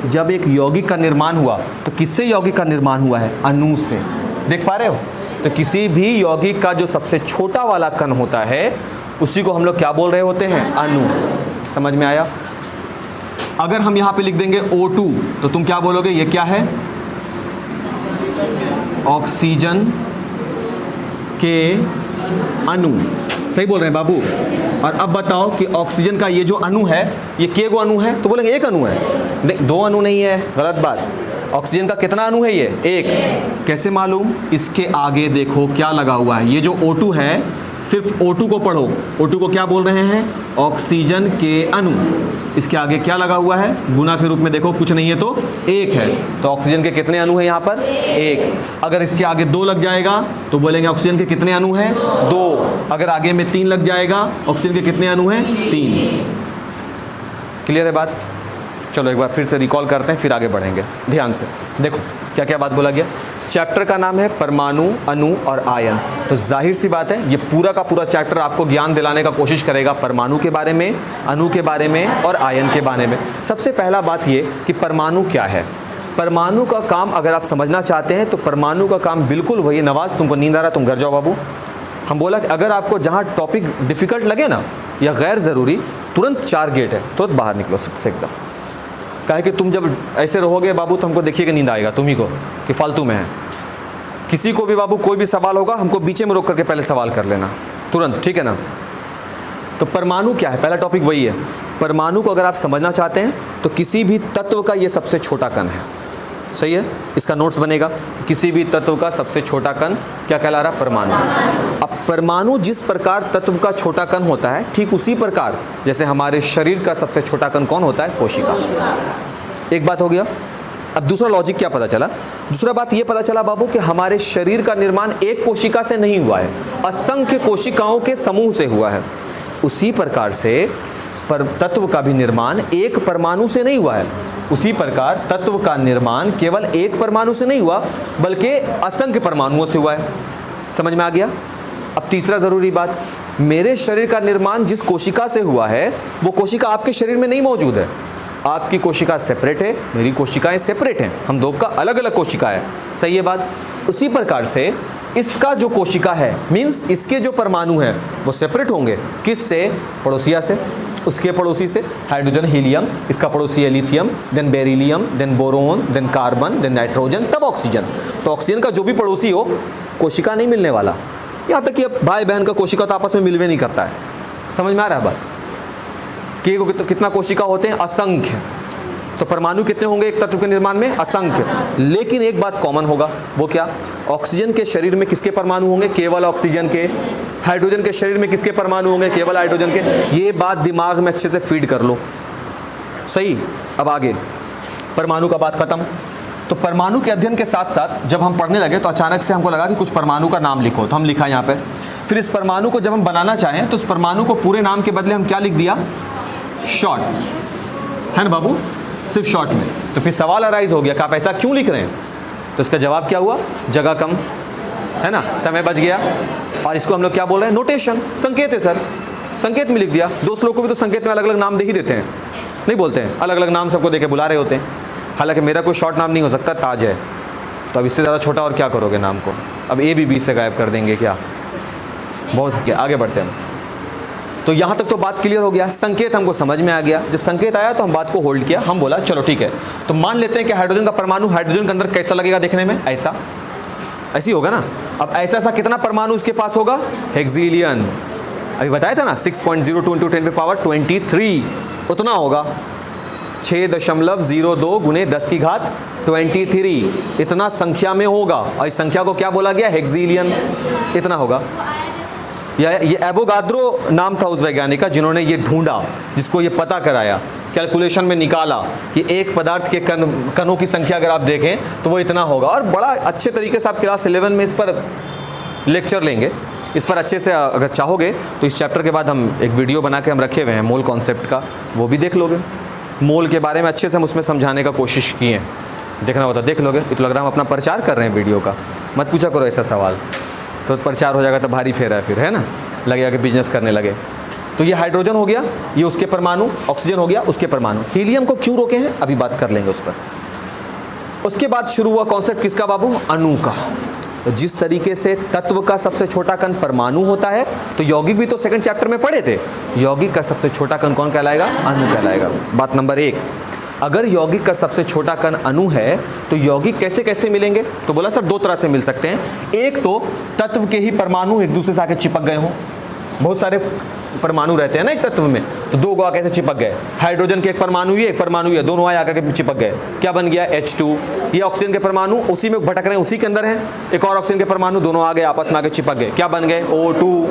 जब एक यौगिक का निर्माण हुआ तो किससे यौगिक का निर्माण हुआ है? अणु से। देख पा रहे हो? तो किसी भी यौगिक का जो सबसे छोटा वाला कण होता है, उसी को हम लोग क्या बोल रहे होते हैं? अणु। समझ में आया? अगर हम यहां पे लिख देंगे O2, तो तुम क्या बोलोगे? ये क्या है? ऑक्सीजन के अणु। सही बोल रहे हैं बाबू? और अब बताओ कि ऑक्सीजन का ये जो अणु है, ये के गो अणु है? तो बोलेंगे एक अणु है। 2 अणु नहीं है, गलत बात। ऑक्सीजन का कितना अणु है? ये 1। कैसे मालूम? इसके आगे देखो क्या लगा हुआ है। ये जो O2 है, सिर्फ O2 को पढ़ो। O2 को क्या बोल रहे हैं? ऑक्सीजन के अणु। इसके आगे क्या लगा हुआ है? गुना के रूप में देखो, कुछ नहीं है तो 1 है। तो ऑक्सीजन के कितने अणु हैं यहाँ पर? 1। अगर इसके आगे 2 लग जाएगा तो बोलेंगे ऑक्सीजन के कितने अणु हैं? 2। अगर आगे में 3 लग जाएगा, ऑक्सीजन के कितने अणु हैं? 3। क्लियर है बात? चलो एक बार फिर से रिकॉल करते हैं, फिर आगे बढ़ेंगे। ध्यान से देखो क्या क्या बात बोला गया। चैप्टर का नाम है परमाणु, अणु और आयन। तो जाहिर सी बात है, ये पूरा का पूरा चैप्टर आपको ज्ञान दिलाने का कोशिश करेगा परमाणु के बारे में, अणु के बारे में और आयन के बारे में। सबसे पहला बात ये कि परमाणु क्या है। परमाणु का काम अगर आप समझना चाहते हैं तो परमाणु का काम बिल्कुल वही। नवाज, तुमको नींद आ रहा, तुम घर जाओ बाबू। हम बोला कि अगर आपको जहाँ टॉपिक डिफिकल्ट लगे ना या गैर ज़रूरी, तुरंत 4 गेट है, तुरंत बाहर निकलो से एकदम। कहे कि तुम जब ऐसे रहोगे बाबू तो हमको देखिएगा नींद आएगा तुम्ही को कि फालतू में है। किसी को भी बाबू कोई भी सवाल होगा, हमको बीचे में रोक करके पहले सवाल कर लेना तुरंत, ठीक है ना। तो परमाणु क्या है? पहला टॉपिक वही है। परमाणु को अगर आप समझना चाहते हैं तो किसी भी तत्व का ये सबसे छोटा कण है। सही है? इसका नोट्स बनेगा। किसी भी तत्व का सबसे छोटा कण क्या कहला रहा? परमाणु। अब परमाणु जिस प्रकार तत्व का छोटा कण होता है, ठीक उसी प्रकार जैसे हमारे शरीर का सबसे छोटा कण कौन होता है? कोशिका। एक बात हो गया। अब दूसरा लॉजिक क्या पता चला? दूसरा बात ये पता चला बाबू कि हमारे शरीर का निर्माण एक कोशिका से नहीं हुआ है, असंख्य कोशिकाओं के समूह से हुआ है। उसी प्रकार से तत्व का भी निर्माण एक परमाणु से नहीं हुआ है। उसी प्रकार तत्व का निर्माण केवल एक परमाणु से नहीं हुआ, बल्कि असंख्य परमाणुओं से हुआ है। समझ में आ गया? अब तीसरा ज़रूरी बात, मेरे शरीर का निर्माण जिस कोशिका से हुआ है वो कोशिका आपके शरीर में नहीं मौजूद है। आपकी कोशिका सेपरेट है, मेरी कोशिकाएं सेपरेट हैं, हम दो का अलग अलग कोशिका है। सही है बात? उसी प्रकार से इसका जो कोशिका है, मीन्स इसके जो परमाणु हैं वो सेपरेट होंगे। किससे? पड़ोसिया से। उसके पड़ोसी से हाइड्रोजन, हीलियम, इसका पड़ोसी है lithium, then beryllium, then boron, then carbon, then nitrogen, तब ऑक्सीजन। तो ऑक्सीजन का जो भी पड़ोसी हो, कोशिका नहीं मिलने वाला। यहाँ तक कि अब भाई बहन का कोशिका तो आपस में मिलवे नहीं करता है। समझ में आ रहा है बात? कि कितना कोशिका होते हैं? असंख्य। तो परमाणु कितने होंगे एक तत्व के निर्माण में? असंख्य। लेकिन एक बात कॉमन होगा, वो क्या? ऑक्सीजन के शरीर में किसके परमाणु होंगे? केवल ऑक्सीजन के। हाइड्रोजन के शरीर में किसके परमाणु होंगे? केवल हाइड्रोजन के। ये बात दिमाग में अच्छे से फीड कर लो। सही? अब आगे परमाणु का बात खत्म। तो परमाणु के अध्ययन के साथ साथ जब हम पढ़ने लगे तो अचानक से हमको लगा कि कुछ परमाणु का नाम लिखो, तो हम लिखा यहाँ पे। फिर इस परमाणु को जब हम बनाना चाहें तो उस परमाणु को पूरे नाम के बदले हम क्या लिख दिया? शॉर्ट, है ना बाबू? सिर्फ शॉर्ट में। तो फिर सवाल अराइज हो गया कि आप ऐसा क्यों लिख रहे हैं? तो इसका जवाब क्या हुआ? जगह कम, है ना, समय बच गया। और इसको हम लोग क्या बोल रहे हैं? नोटेशन, संकेत है सर, संकेत में लिख दिया। दोस्त लोग को भी तो संकेत में अलग अलग नाम दे ही देते हैं, नहीं बोलते हैं, अलग अलग नाम सबको देके बुला रहे होते हैं। हालांकि मेरा कोई शॉर्ट नाम नहीं हो सकता, ताज है, तो अब इससे ज़्यादा छोटा और क्या करोगे नाम को? अब ए भी बी से गायब कर देंगे क्या? बहुत आगे बढ़ते हैं। तो यहाँ तक तो बात क्लियर हो गया, संकेत हमको समझ में आ गया। जब संकेत आया तो हम बात को होल्ड किया, हम बोला चलो ठीक है, तो मान लेते हैं कि हाइड्रोजन का परमाणु हाइड्रोजन के अंदर कैसा लगेगा देखने में? ऐसा, ऐसी होगा ना। अब ऐसा ऐसा कितना परमाणु उसके पास होगा? हेक्सिलियन, अभी बताया था ना 6.02 × 10⁻23 उतना होगा। 6.02 × 10⁻23 इतना संख्या में होगा, और इस संख्या को क्या बोला गया? हेक्सिलियन, इतना होगा। ये एवोगाद्रो नाम था उस वैज्ञानिक का जिन्होंने ये ढूंढा, जिसको ये पता कराया, कैलकुलेशन में निकाला कि एक पदार्थ के कणों की संख्या अगर आप देखें तो वो इतना होगा। और बड़ा अच्छे तरीके से आप क्लास 11 में इस पर लेक्चर लेंगे, इस पर अच्छे से अगर चाहोगे तो इस चैप्टर के बाद हम एक वीडियो बना के हम रखे हुए हैं मोल कॉन्सेप्ट का, वो भी देख लोगे। मोल के बारे में अच्छे से हम उसमें समझाने का कोशिश किए हैं, देखना होता देख लोगे। ये तो लग रहा है हम अपना प्रचार कर रहे हैं वीडियो का, मत पूछा करो ऐसा सवाल, तो प्रचार हो जाएगा तो भारी फेरा है फिर, है ना, लगेगा कि बिजनेस करने लगे। तो ये हाइड्रोजन हो गया, ये उसके परमाणु, ऑक्सीजन हो गया उसके परमाणु। हीलियम को क्यों रोके हैं अभी बात कर लेंगे उस पर। उसके बाद शुरू हुआ कॉन्सेप्ट किसका बाबू? अणु का। तो जिस तरीके से तत्व का सबसे छोटा कण परमाणु होता है, तो यौगिक भी तो सेकंड चैप्टर में पढ़े थे, यौगिक का सबसे छोटा कण कौन कहलाएगा? अणु कहलाएगा। बात नंबर 1, अगर यौगिक का सबसे छोटा कण अणु है तो यौगिक कैसे कैसे मिलेंगे? तो बोला सर 2 तरह से मिल सकते हैं। एक तो तत्व के ही परमाणु एक दूसरे से आके चिपक गए हों, बहुत सारे परमाणु रहते हैं ना एक तत्व में, तो 2 को कैसे चिपक गए, हाइड्रोजन के एक परमाणु ये, एक परमाणु ये, दोनों आए आकर के चिपक गए, क्या बन गया? H2। ये ऑक्सीजन के परमाणु उसी में भटक रहे हैं, उसी के अंदर हैं, एक और ऑक्सीजन के परमाणु, दोनों आ गए आपस में आके चिपक गए, क्या बन गए? O2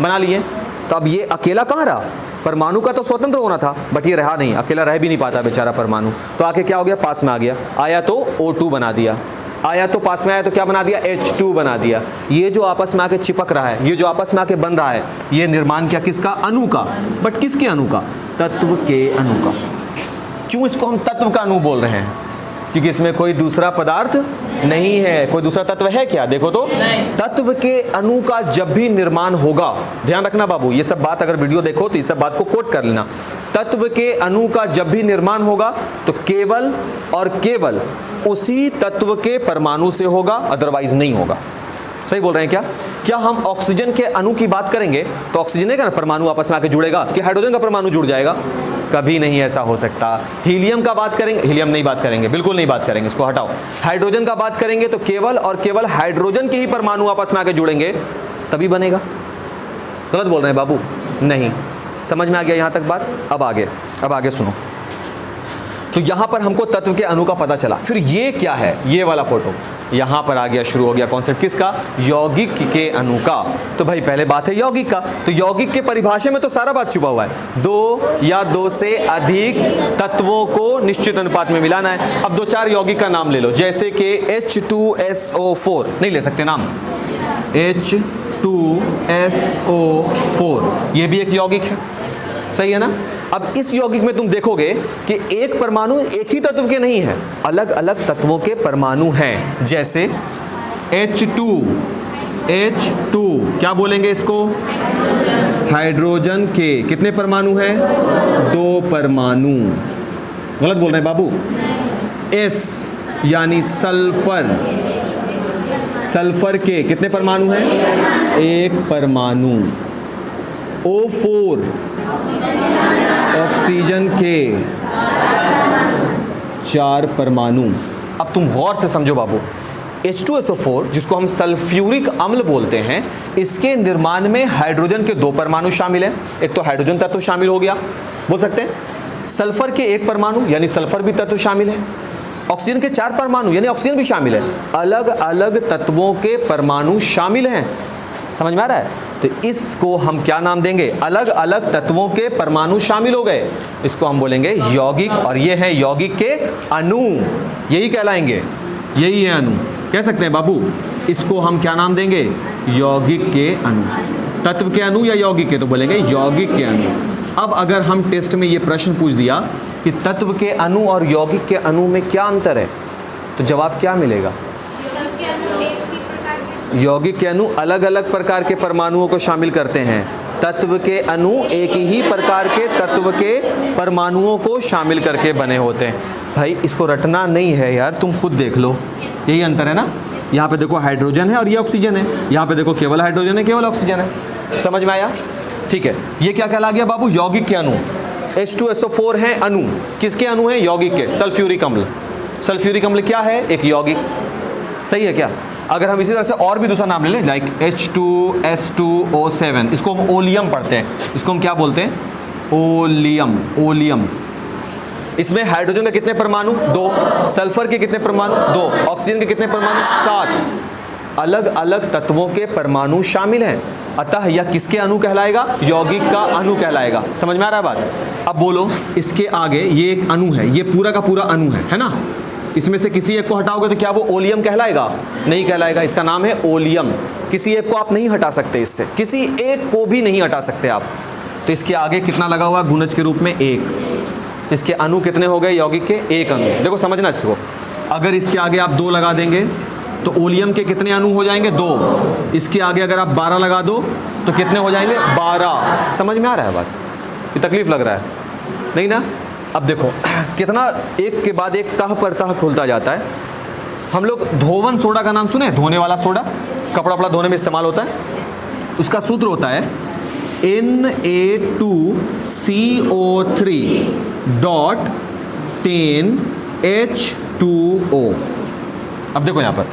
बना लिए। तो अब ये अकेला कहाँ रहा? परमाणु का तो स्वतंत्र होना था, बट ये रहा नहीं, अकेला रह भी नहीं पाता बेचारा परमाणु, तो आके क्या हो गया? पास में आ गया, आया तो O2 बना दिया, आया तो पास में आया तो क्या बना दिया? H2 बना दिया। ये जो आपस में आके चिपक रहा है, ये जो आपस में आके बन रहा है, ये निर्माण क्या किसका? अणु का। बट किसके अणु का? तत्व के अणु का। क्यों इसको हम तत्व का अणु बोल रहे हैं? क्योंकि इसमें कोई दूसरा पदार्थ नहीं है। कोई दूसरा तत्व है क्या? देखो तो, तत्व के अणु का जब भी निर्माण होगा, ध्यान रखना बाबू, ये सब बात अगर वीडियो देखो तो इस सब बात को कोट कर लेना। तत्व के अणु का जब भी निर्माण होगा तो केवल और केवल उसी तत्व के परमाणु से होगा, अदरवाइज नहीं होगा। सही बोल रहे हैं क्या? क्या हम ऑक्सीजन के अणु की बात करेंगे तो ऑक्सीजन का परमाणु आपस में आके जुड़ेगा कि हाइड्रोजन का परमाणु जुड़ जाएगा? कभी नहीं ऐसा हो सकता। हीलियम का बात करेंगे, हीलियम नहीं बात करेंगे, बिल्कुल नहीं बात करेंगे, इसको हटाओ। हाइड्रोजन का बात करेंगे तो केवल और केवल हाइड्रोजन के ही परमाणु आपस में आके जुड़ेंगे तभी बनेगा। गलत बोल रहे हैं बाबू? नहीं। समझ में आ गया यहाँ तक बात? अब आगे सुनो। तो यहाँ पर हमको तत्व के अणु का पता चला। फिर ये क्या है? ये वाला फोटो यहाँ पर आ गया, शुरू हो गया कॉन्सेप्ट किसका? यौगिक के अणु का। तो भाई पहले बात है यौगिक का, तो यौगिक के परिभाषा में तो सारा बात छुपा हुआ है। 2 या 2 से अधिक तत्वों को निश्चित अनुपात में मिलाना है। अब 2-4 यौगिक का नाम ले लो, जैसे कि H2SO4 नहीं ले सकते नाम, H2SO4 ये भी एक यौगिक है, सही है ना? अब इस यौगिक में तुम देखोगे कि एक परमाणु एक ही तत्व के नहीं है, अलग अलग तत्वों के परमाणु हैं। जैसे H2 क्या बोलेंगे इसको? हाइड्रोजन के कितने परमाणु हैं? 2 परमाणु। गलत बोल रहे हैं बाबू। S यानी सल्फर के कितने परमाणु हैं? 1 परमाणु। O4 ऑक्सीजन के 4 परमाणु। अब तुम गौर से समझो बाबू, H2SO4 जिसको हम सल्फ्यूरिक अम्ल बोलते हैं, इसके निर्माण में हाइड्रोजन के 2 परमाणु शामिल हैं। एक तो हाइड्रोजन तत्व शामिल हो गया, बोल सकते हैं। सल्फर के 1 परमाणु यानी सल्फर भी तत्व शामिल है। ऑक्सीजन के 4 परमाणु यानी ऑक्सीजन भी शामिल है। अलग अलग तत्वों के परमाणु शामिल हैं। समझ में आ रहा है? तो इसको हम क्या नाम देंगे? अलग अलग तत्वों के परमाणु शामिल हो गए, इसको हम बोलेंगे यौगिक। और ये है यौगिक के अणु, यही कहलाएंगे, यही है अणु, कह सकते हैं बाबू। इसको हम क्या नाम देंगे? यौगिक के अणु। तत्व के अणु या यौगिक के? तो बोलेंगे यौगिक के अणु। अब अगर हम टेस्ट में ये प्रश्न पूछ दिया कि तत्व के अणु और यौगिक के अणु में क्या अंतर है, तो जवाब क्या मिलेगा? यौगिक के अणु अलग अलग प्रकार के परमाणुओं को शामिल करते हैं। तत्व के अणु एक ही प्रकार के तत्व के परमाणुओं को शामिल करके बने होते हैं। भाई इसको रटना नहीं है यार, तुम खुद देख लो, यही अंतर है ना। यहाँ पे देखो हाइड्रोजन है और ये ऑक्सीजन है, यहाँ पे देखो केवल हाइड्रोजन है, केवल ऑक्सीजन है। समझ में आया? ठीक है, ये क्या कहला गया बाबू? यौगिक के अणु। H2SO4 हैं अणु, किसके अणु हैं? यौगिक के। सल्फ्यूरिक अम्ल, सल्फ्यूरिक अम्ल क्या है? एक यौगिक। सही है क्या? अगर हम इसी तरह से और भी दूसरा नाम ले लें, लाइक H2S2O7, इसको हम ओलियम पढ़ते हैं, इसको हम क्या बोलते हैं? ओलियम। ओलियम। इसमें हाइड्रोजन के कितने परमाणु? 2। सल्फर के कितने परमाणु? 2। ऑक्सीजन के कितने परमाणु? 7। अलग अलग तत्वों के परमाणु शामिल हैं, अतः यह किसके अणु कहलाएगा? यौगिक का अणु कहलाएगा। समझ में आ रहा है बात? अब बोलो, इसके आगे ये एक अणु है, ये पूरा का पूरा अणु है ना। इसमें से किसी एक को हटाओगे तो क्या वो ओलियम कहलाएगा? नहीं कहलाएगा। इसका नाम है ओलियम। किसी एक को आप नहीं हटा सकते, इससे किसी एक को भी नहीं हटा सकते आप। तो इसके आगे कितना लगा हुआ? गुणज के रूप में 1। इसके अणु कितने हो गए यौगिक के? 1 अणु। देखो समझना इसको, अगर इसके आगे आप 2 लगा देंगे तो ओलियम के कितने अणु हो जाएंगे? 2। इसके आगे अगर आप 12 लगा दो तो कितने हो जाएंगे? 12। समझ में आ रहा है बात? ये तकलीफ लग रहा है नहीं ना? अब देखो कितना एक के बाद एक तह पर तह खुलता जाता है। हम लोग धोवन सोडा का नाम सुने? धोने वाला सोडा, कपड़ा वपड़ा धोने में इस्तेमाल होता है। उसका सूत्र होता है Na2CO3.10H2O। अब देखो यहाँ पर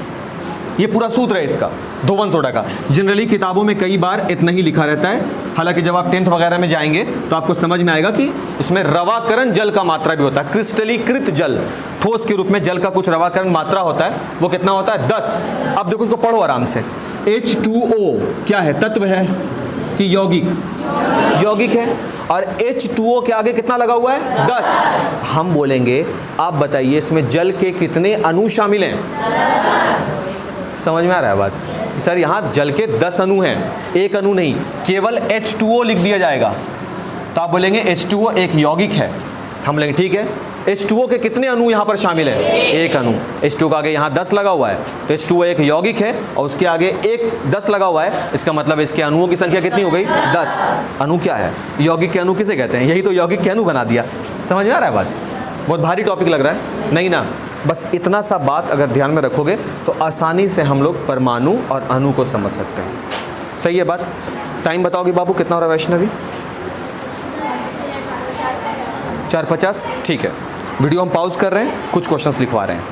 ये पूरा सूत्र है इसका, धोवन सोडा का। जनरली किताबों में कई बार इतना ही लिखा रहता है, हालांकि जब आप 10th वगैरह में जाएंगे तो आपको समझ में आएगा कि इसमें रवाकरण जल का मात्रा भी होता है। क्रिस्टलीकृत जल, ठोस के रूप में जल का कुछ रवाकरण मात्रा होता है, वो कितना होता है? 10। अब देखो इसको पढ़ो आराम से। H2O क्या है? तत्व है कि यौगिक? यौगिक है। और H2O के आगे कितना लगा हुआ है? 10। हम बोलेंगे आप बताइए इसमें जल के कितने अणु शामिल हैं? समझ में आ रहा है बात? सर यहाँ जल के 10 अणु हैं, एक अणु नहीं, केवल H2O लिख दिया जाएगा तो आप बोलेंगे H2O एक यौगिक है। हम बोलेंगे ठीक है, H2O के कितने अणु यहाँ पर शामिल है? 1 अणु। H2O का आगे यहाँ 10 लगा हुआ है तो H2O एक यौगिक है और उसके आगे एक 10 लगा हुआ है, इसका मतलब इसके अणुओं की संख्या कितनी हो गई? 10। अणु क्या है? यौगिक के अणु किसे कहते हैं? यही तो यौगिक के अणु बना दिया। समझ में आ रहा है बात? बहुत भारी टॉपिक लग रहा है नहीं ना? बस इतना सा बात अगर ध्यान में रखोगे तो आसानी से हम लोग परमाणु और अणु को समझ सकते हैं। सही है बात? टाइम बताओगे बाबू कितना हो रहा है वैष्णवी? 4:50। ठीक है, वीडियो हम पॉज कर रहे हैं, कुछ क्वेश्चंस लिखवा रहे हैं।